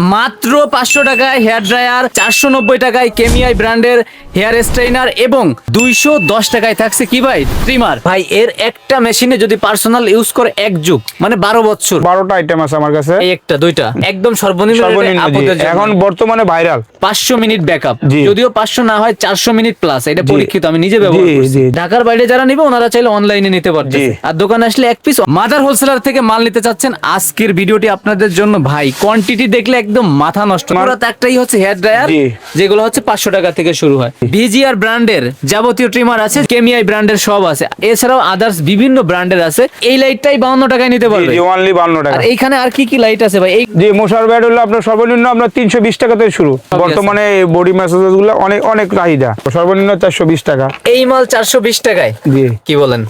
মাত্র 500 টাকায় hair dryer, 490 টাকায় কেমিআই ব্র্যান্ডের হেয়ার স্ট্রেইনার এবং 210 টাকায় থাকছে কি ভাই ট্রিমার। ভাই এর একটা মেশিনে যদি পার্সোনাল ইউজ করে এক যুগ মানে 12 বছর, 12টা আইটেম আছে আমার কাছে। এই একটা দুইটা একদম সর্বনিম্ন এখন বর্তমানে ভাইরাল 500 মিনিট ব্যাকআপ, জি। যদিও 500 না হয় 400 মিনিট প্লাস, এটা জি। পরীক্ষিত, আমি নিজে ব্যবহার জি, করছি। জি। ঢাকার বাইরে যারা নিবে ওনারা চাইলে অনলাইনে নিতে পারতেছে, জি। আর দোকানে আসলে এক পিস মাদার হোলসেলার থেকে মাল নিতে চাচ্ছেন, আজকের ভিডিওটি আপনাদের জন্য ভাই। কোয়ান্টিটি দেখলে একদম মাথা নষ্ট। মূলত একটাই হচ্ছে হেয়ার ড্রায়ার, জি। যেগুলো হচ্ছে 500 টাকা থেকে শুরু হয়। ভিজিআর ব্র্যান্ডের যাবতীয় ট্রিমার আছে, কেমিআই ব্র্যান্ডের সব আছে, এছাড়াও আদার্স বিভিন্ন ব্র্যান্ডের আছে। এই লাইটটাই 52 টাকায় নিতে পারবে, জি, অনলি 52 টাকা। আর এইখানে আর কি কি লাইট আছে ভাই? এই জি, মশার ব্যাট হলো আপনার সর্বনিম্ন আপনার 320 টাকা থেকে শুরু। বর্তমানে এই বডি ম্যাসাজেস গুলো অনেক অনেক চাহিদা, সর্বনিম্ন 420 টাকা। এই মাল 420 টাকায়, জি কি বলেন?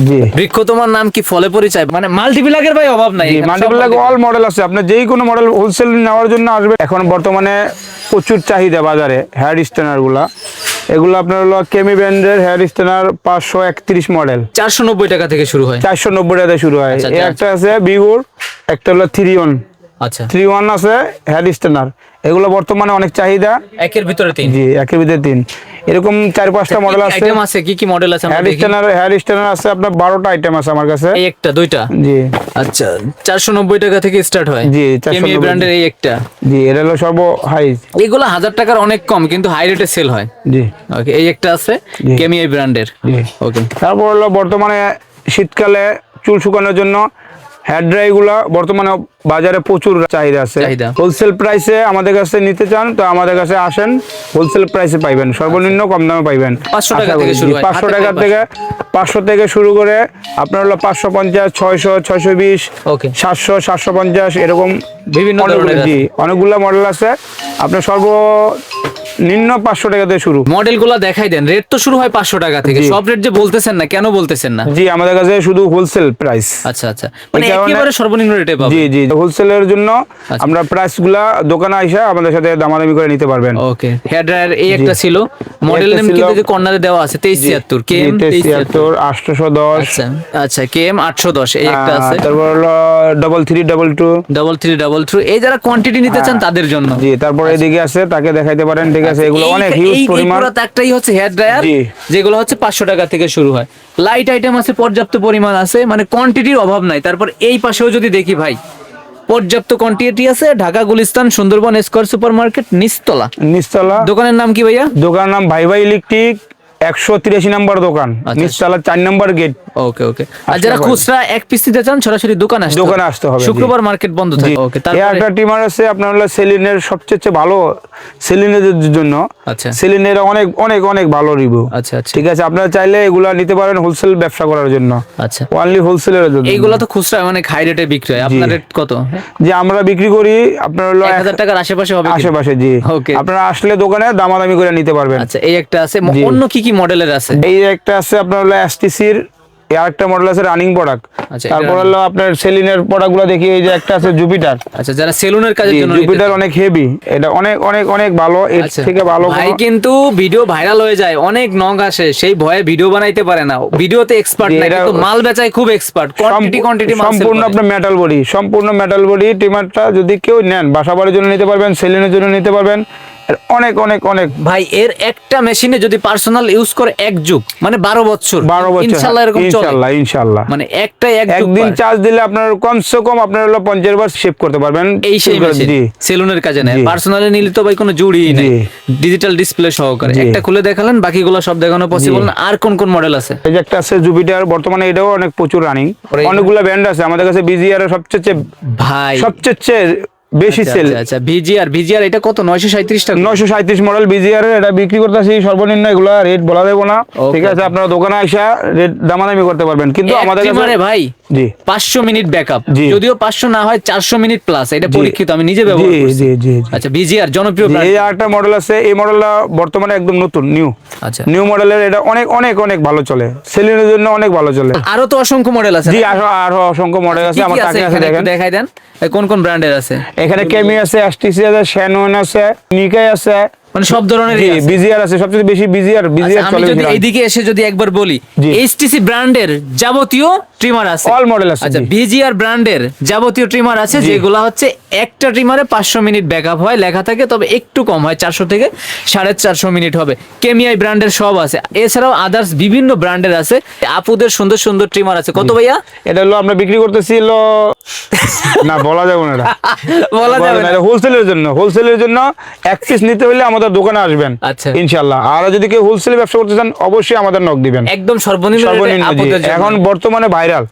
জি বৃক্ষ তোমার নাম কি ফলে পরিচয়, মানে মাল্টিপ্লাগের ভাই অভাব নাই। এখানে সব মাল্টিপ্লাগ অল মডেল আছে, আপনি যেই কোনো মডেল হোলসেল নেওয়ার জন্য আসবে। এখন বর্তমানে প্রচুর চাহিদা বাজারে হেয়ার স্ট্রেনার গুলা। এগুলো আপনার হলো কেমি ব্র্যান্ডের হেয়ার স্ট্রেনার 531 মডেল, 490 টাকা থেকে শুরু হয়। 490 টাকা থেকে শুরু হয়। আচ্ছা, এই একটা আছে বিগুর, একটা হলো 3-in আচ্ছা, 3-in আছে হেয়ার স্ট্রেনার। এগুলো বর্তমানে অনেক চাহিদা। একের ভিতরে তিন, জি, একের ভিতরে 3, এরকম 4-5টা মডেল আছে। আইটেম আছে, কি কি মডেল আছে আমরা দেখি। হেয়ার স্ট্রেনার আছে আপনার 12টা আইটেম আছে আমার কাছে। এই একটা দুইটা, জি আচ্ছা 490 টাকা থেকে স্টার্ট হয়। জি, কেমি 490 ব্র্যান্ডের এই একটা, জি, এটা হলো সর্ব হাই। এগুলো 1000 টাকার অনেক কম, কিন্তু হাই রেটে সেল হয়। জি ওকে, এই একটা আছে জি। কেমি ব্র্যান্ডের। জি। ওকে, তারপর হলো বর্তমানে শীতকালে চুল শুকানোর জন্য হেয়ার ড্রাই গুলা বর্তমানে বাজারে প্রচুর চাহিদা আছে। চাহিদা। হোলসেল প্রাইসে আমাদের কাছে নিতে চান তো আমাদের কাছে আসেন, হোলসেল প্রাইসে পাইবেন, সর্বনিম্ন কম দামে পাইবেন। 500 টাকা আশা থেকে করি। শুরু জি, হয়। 500 হাতে টাকা পাই থেকে 500 থেকে শুরু করে আপনার হলো 550, 600, 620, ওকে, 700, 750 এরকম বিভিন্ন অনেকগুলো। ধরনের জি, অনেকগুলো মডেল আছে। আপনার সর্বনিম্ন 500 টাকা থেকে শুরু। মডেলগুলো দেখাই দেন। রেট তো শুরু হয় 500 টাকা থেকে। জি। সব রেট যে বলতেছেন না, কেন বলতেছেন না? জি, আমাদের কাছে শুধু হোলসেল প্রাইস। আচ্ছা আচ্ছা, মানে এই কারণে- একেবারে সর্বনিম্ন রেটে পাবেন। জি জি, হোলসেলের জন্য আচ্ছা। আমরা প্রাইস গুলা দোকানে আইসা আমাদের সাথে দামাদামি করে নিতে পারবেন। ওকে, হেয়ার ড্রায়ার এই একটা ছিল, মডেল একটা নেম ছিল- কিন্তু যে কর্নারে দেওয়া আছে 2376 কেএম 2376। 810। আচ্ছা আচ্ছা, কেএম 810 এই একটা আছে। তারপর হলো 3322। 3333। এই যারা কোয়ান্টিটি নিতে চান তাদের জন্য। জি, তারপর এদিকে আছে, তাকে দেখাইতে পারেন। ঠিক আছে, এগুলো অনেক হিউজ পরিমাণ। একটাই হচ্ছে হেয়ার ড্রায়ার, জি। যেগুলো হচ্ছে 500 টাকা থেকে শুরু হয়। লাইট আইটেম আছে পর্যাপ্ত পরিমাণ আছে, মানে কোয়ান্টিটির অভাব নাই। তারপর এই পাশেও যদি দেখি ভাই, পর্যাপ্ত কোয়ান্টিটি আছে। Dhaka Gulistan Sundarban square super market নিচতলা। নিচতলা। দোকানের নাম কি ভাইয়া? দোকানের নাম ভাই ভাই ইলেকট্রিক, 183 নম্বর দোকান, আচ্ছা। নিচতলা 4 নম্বর গেট। ওকে ওকে, আর যারা খুচরা এক পিস নিতে চান সরাসরি দোকানে আসতে হবে। শুক্রবার মার্কেট বন্ধ থাকে। ওকে, এই একটা টিমার আছে আপনার হলো সেলিনের, সবচেয়ে ভালো সেলিনের জন্য। আচ্ছা সেলিনের অনেক অনেক অনেক ভালো রিভিউ। আচ্ছা আচ্ছা, ঠিক আছে, আপনারা চাইলে এগুলা নিতে পারেন হোলসেল ব্যবসা করার জন্য, আচ্ছা। অনলি হোলসেলের জন্য। এইগুলা তো খুচরা মানে হাই রেটে বিক্রি হয়। আপনার রেট কত? যে আমরা বিক্রি করি আপনার হলো 1000 টাকার আশেপাশে হবে কি? আশেপাশে। জি, ওকে, আপনারা আসলে দোকানে দামাদামি করে নিতে পারবেন। আচ্ছা। এই একটা আছে, জি। অন্য কি কি মডেলের আছে? এই একটা আছে আপনার হলো এসটিসির, আরেকটা মডেল আছে রানিং প্রোডাক্ট। আচ্ছা, তারপর হলো আপনার সেলিনের প্রোডাক্ট গুলো দেখি। এই যে একটা আছে জুপিটার। আচ্ছা, যারা সেলুনের কাজের জন্য নিতে জুপিটার চান। অনেক হেভি, এটা অনেক অনেক অনেক ভালো, এর আচ্ছা, থেকে ভালো ভাই কিন্তু ভিডিও ভাইরাল হয়ে যায়, অনেক নক আসে, সেই ভয়ে ভিডিও বানাইতে পারে না। ভিডিওতে এক্সপার্ট না, কিন্তু মাল বেচায় খুব এক্সপার্ট। কোয়ান্টিটি সম্পূর্ণ আপনার মেটাল বডি, সম্পূর্ণ মেটাল বডি। ট্রিমারটা যদি কেউ নেন বাসা বাড়ির জন্য নিতে পারবেন, সেলিনের জন্য নিতে পারবেন। অনেক অনেক অনেক ভাই, এর একটা মেশিনে যদি পার্সোনাল ইউজ করে এক যুগ মানে 12 বছর, 12 বছর ইনশাআল্লাহ এরকম চলে। ইনশাআল্লাহ ইনশাআল্লাহ। মানে একটা একদিন চার্জ দিলে আপনার কমসে কম আপনার হলো 50 বার সেভ করতে পারবেন। এই সেই মেশিন জি, সেলুনের কাজে নেয়। জি। পার্সোনালি নিলে তো ভাই কোনো জুড়িই নেই, ডিজিটাল ডিসপ্লে সহকারে। জি। একটা খুলে দেখালেন, বাকিগুলো সব দেখানো পসিবল না। আর কোন কোন মডেল আছে? এই যে একটা আছে জুপিটার, বর্তমানে এটাও অনেক প্রচুর রানিং। অনেকগুলো ব্র্যান্ড আছে আমাদের কাছে। বিজিআর সবচেয়ে ভাই সবচেয়ে বেশি সেল। আচ্ছা, ভিজিআর এটা কত? 937 টাকা। 937 মডেল বিজিআর, এটা বিক্রি করতেছি সর্বনিম্ন। এগুলা রেট বলা দেবো না। ঠিক আছে, আপনারা দোকানে আইসা রেট দামাদামি করতে পারবেন, কিন্তু আমাদের কাছে ভাই জি 500 মিনিট ব্যাকআপ, জি। যদিও 500 না হয় 400 মিনিট প্লাস, এটা পরীক্ষিত, আমি নিজে ব্যবহার জি করছি। জি জি। আচ্ছা, ভিজিআর জনপ্রিয় এই ব্র্যান্ড। আরেকটা মডেল আছে, এই মডেলটা বর্তমানে একদম নতুন নিউ। আচ্ছা, নিউ মডেলের, এটা অনেক অনেক অনেক ভালো চলে, সেলিনের জন্য অনেক ভালো চলে। আরো তো অসংখ্য মডেল আছে। জি, আরো অসংখ্য মডেল আছে। আমার কাছে আছে, দেখেন। দেখাই দেন কোন কোন ব্র্যান্ডের আছে। এখানে কেমি আছে, এসটিসি আছে, শ্যানন আছে, নিকাই আছে, মানে সব ধরনের। বিজিআর আছে, সবচেয়ে বেশি বিজিআর আমি চলে। যদি এইদিকে এসে যদি একবার বলি, জি। এইচটিসি ব্র্যান্ডের যাবতীয় ট্রিমার আছে, অল মডেল আছে। আচ্ছা জি। ভিজিআর ব্র্যান্ডের যাবতীয় ট্রিমার আছে, যেগুলো হচ্ছে একটা ট্রিমারে 500 মিনিট ব্যাকআপ হয় লেখা থাকে, তবে একটু কম হয়, 400 থেকে 450 মিনিট হবে। কেমিআই ব্র্যান্ডের সব আছে, এছাড়াও আদার্স বিভিন্ন ব্র্যান্ডের আছে। আপুদের সুন্দর সুন্দর ট্রিমার আছে। কত ভাইয়া? এটা হলো আমরা বিক্রি করতেছি হলো না বলা যাবে না, বলা যাবে না। হোলসেলের জন্য, হোলসেলের জন্য এক পিস নিতে হলে আমাদের দোকানে আসবেন আচ্ছা। ইনশাআল্লাহ। আর যদি কেউ হোলসেলে ব্যবসা করতে চান অবশ্যই আমাদের নক দিবেন। একদম সর্বনিম্ন রেটে সর্বনিম্ন জি। আপুদের জন্য। এখন বর্তমানে ভাইরাল।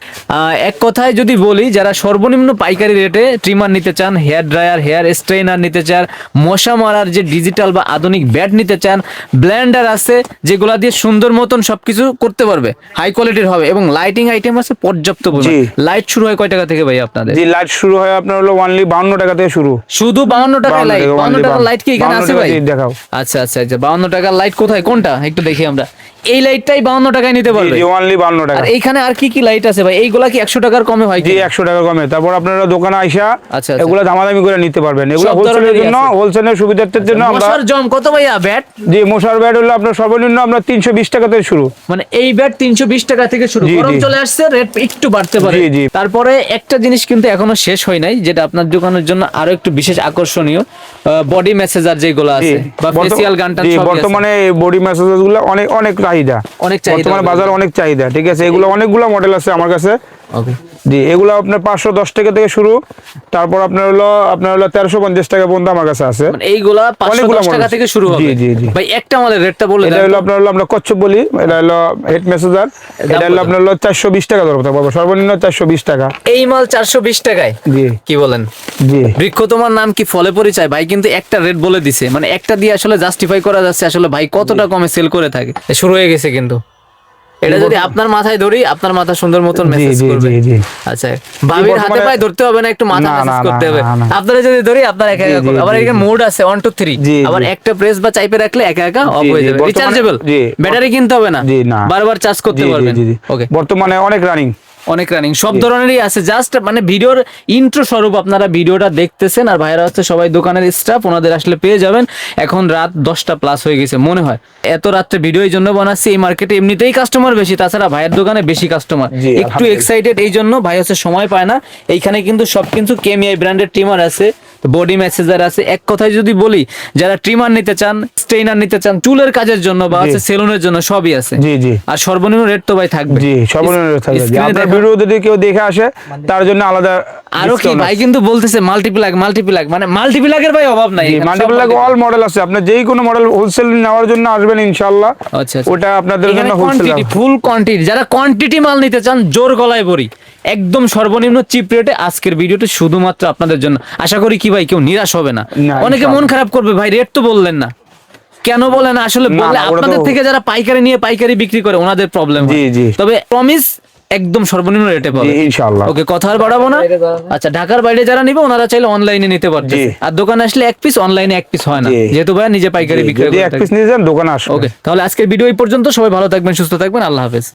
এক কথায় যদি বলি, যারা সর্বনিম্ন পাইকারি রেটে ট্রিমার নিতে চান, হেয়ার ড্রায়ার, হেয়ার স্ট্রেনার নিতে চান, মশা মারার যে ডিজিটাল বা আধুনিক ব্যাট নিতে চান, ব্লেন্ডার আছে যেগুলা দিয়ে সুন্দর মতন সবকিছু করতে পারবে, হাই কোয়ালিটির হবে, এবং লাইটিং আইটেম আছে পর্যাপ্ত পরিমাণ। জি। লাইট শুরু হয় কয় টাকা থেকে ভাই আপনাদের? জি লাইট শুরু হয় আপনার হলো অনলি 52 টাকা থেকে শুরু। শুধু 52 টাকা 52 লাইট? টাকা, 52 only টাকার লাইট কি এখানে 52 আছে টাকা ভাই? দিয়ে দেখাও। আচ্ছা আচ্ছা আচ্ছা, 52 টাকার লাইট কোথায়, কোনটা একটু দেখি আমরা। এই লাইটটাই 52 টাকায় নিতে পারবে? জি অনলি 52 টাকা। আর এইখানে আর কি কি লাইট আছে ভাই? এইগুলা কি 100 টাকার কমে হয় কি? জি 100 টাকা কমে। তারপর আপনারা দোকানে আইসা আচ্ছা। এগুলো দামাদামি করে নিতে পারবেন। এগুলো সব হোলসেলের ধরনেরই জন্য, আছে। হোলসেলের সুবিধার্থের জন্য আমরা। মশার জম কত ভাইয়া ব্যাট? জি মশার ব্যাট হলো আপনার সর্বনিম্ন আমরা 320 টাকা থেকে শুরু। মানে এই ব্যাট 320 টাকা থেকে শুরু, জি, গরম জি। চলে আসছে, রেট একটু বাড়তে পারে। জি, জি। তারপরে একটা জিনিস কিন্তু এখনো শেষ হয় নাই, যেটা আপনার দোকানের জন্য আরো একটু বিশেষ আকর্ষণীয়, বডি মেসেজার যেগুলো জি। আছে বা ফেসিয়াল গানটা জি, সব বর্তমানে এই বডি ম্যাসাজ গুলো অনেক অনেক চাহিদা, অনেক চাহিদা। বর্তমানে বাজারে অনেক চাহিদা। ঠিক আছে, এগুলো অনেকগুলো মডেল আছে আমার কাছে। ওকে। জি এগুলো আপনার 510 টাকা থেকে শুরু। তারপর আপনার হলো 1350 টাকা পর্যন্ত আমার কাছে আছে। মানে এইগুলা অনেকগুলো 510 টাকা model। থেকে শুরু হবে? জি, জি, জি। ভাই একটা আমাদের রেটটা বলে এটা দেন হলো তো। আপনার হলো আমরা কচ্ছপ বলি, এটা হলো হেড মেসেজার। এটা হলো কত? আপনার হলো 420 টাকা ধরতে পারবো, সর্বনিম্ন 420 টাকা। এই মাল 420 টাকায়? জি কি বলেন? জি বৃক্ষ তোমার নাম কি ফলে পরিচয়? ভাই কিন্তু একটা রেট বলে দিছে, মানে একটা দিয়ে আসলে জাস্টিফাই করা যাচ্ছে আসলে ভাই কতটা কমে সেল করে থাকে। শুরু হয়ে গেছে কিন্তু। এটা যদি আপনার মাথায় ধরি, আপনার মাথা সুন্দর মতন জি মেসেজ জি করবে। জি জি। আচ্ছা, ভাবির হাতে বর্তমানে- পায়ে ধরতে হবে না, একটু মাথা না, মেসেজ না, করতে না, হবে। না, না। আপনারা যদি ধরি, আপনার একা একা জি, করবে। জি, আবার জি, এখানে জি। মোড আছে 1 2 3, জি, আবার জি। একটা প্রেস বা চাইপে রাখলে একা একা অফ জি, হয়ে জি, যাবে। বর্তমানে- রিচার্জেবল, জি। ব্যাটারি কিনতে হবে না, জি না। বারবার চার্জ করতে জি, জি, পারবেন। জি, জি। ওকে। বর্তমানে অনেক রানিং। অনেক রানিং সব ধরনেরই আছে। জাস্ট মানে ভিডিওর ইন্ট্রো স্বরূপ আপনারা ভিডিওটা দেখতেছেন, আর ভাইরা হচ্ছে সবাই দোকানের স্টাফ, ওনাদের আসলে পেয়ে যাবেন। এখন রাত 10টা প্লাস হয়ে গেছে মনে হয়। এত রাত্রে ভিডিও এই জন্য বানাচ্ছি, এই মার্কেটে এমনিতেই কাস্টমার বেশি, তাছাড়া ভাইয়ের দোকানে বেশি কাস্টমার। জি, একটু আলহামদুলিল্লাহ। এক্সাইটেড এই জন্য, ভাই হচ্ছে সময় পায় না। এইখানে কিন্তু সব কিন্তু কেমিআই ব্র্যান্ডের ট্রিমার আছে, বডি মেসেজার আছে। এক কথায় যদি বলি, যারা ট্রিমার নিতে চান, স্ট্রেইনার নিতে চান, চুলের কাজের জন্য বা জি। হচ্ছে সেলুনের জন্য, সবই আছে। জি জি আর সর্বনিম্ন রেট তো ভাই থাকবে। জি সর্বনিম্ন থাকবে। স্ক্রিনে আপনার দেখা- ভিডিও যদি কেউ দেখে আসে তার জন্য আলাদা আরো কি discount ভাই আছে। কিন্তু বলতেছে মাল্টিপ্লাক মাল্টিপ্লাক, মানে মাল্টিপ্লাকের ভাই অভাব নাই। জি এখানে সব মাল্টিপ্লাক অল মডেল আছে। আপনি যেই কোনো মডেল হোলসেল নেওয়ার জন্য আসবেন ইনশাআল্লাহ। আচ্ছা, আচ্ছা। ওটা আপনাদের এখানে জন্য হোলসেল। কোয়ান্টিটি, ফুল কোয়ান্টিটি, যারা কোয়ান্টিটি মাল নিতে চান জোর গলায় বড়ি, একদম সর্বনিম্ন চিপ রেটে আজকের ভিডিওটি শুধুমাত্র আপনাদের জন্য। আশা করি কি ভাই কেউ নিরাশ হবে না। না, অনেকে মন ইনশাআল্লাহ। খারাপ করবে, ভাই রেট তো বললেন না, কেন বলেন না? আসলে না, বললে না, ওটা আপনাদের তো- থেকে যারা পাইকারি নিয়ে পাইকারি বিক্রি করে ওনাদের প্রবলেম হয়। জি, জি। তবে প্রমিস একদম সর্বনিম্ন রেটে পাবে জি, ইনশাআল্লাহ। ওকে, কথা আর বাড়াবো না। আচ্ছা, ঢাকার বাইরে যারা নিবে ওনারা চাইলে অনলাইনে নিতে পারতেছে। জি। আর দোকানে আসলে এক পিস, অনলাইনে এক পিস হয় না, জি। যেহেতু ভাই নিজে পাইকারি বিক্রি যদি করে এক থাকে। পিস নিয়ে যান দোকানে আসবেন। ওকে, তাহলে আজকের ভিডিও এই পর্যন্ত। সবাই ভালো থাকবেন, সুস্থ থাকবেন, আল্লাহ হাফেজ।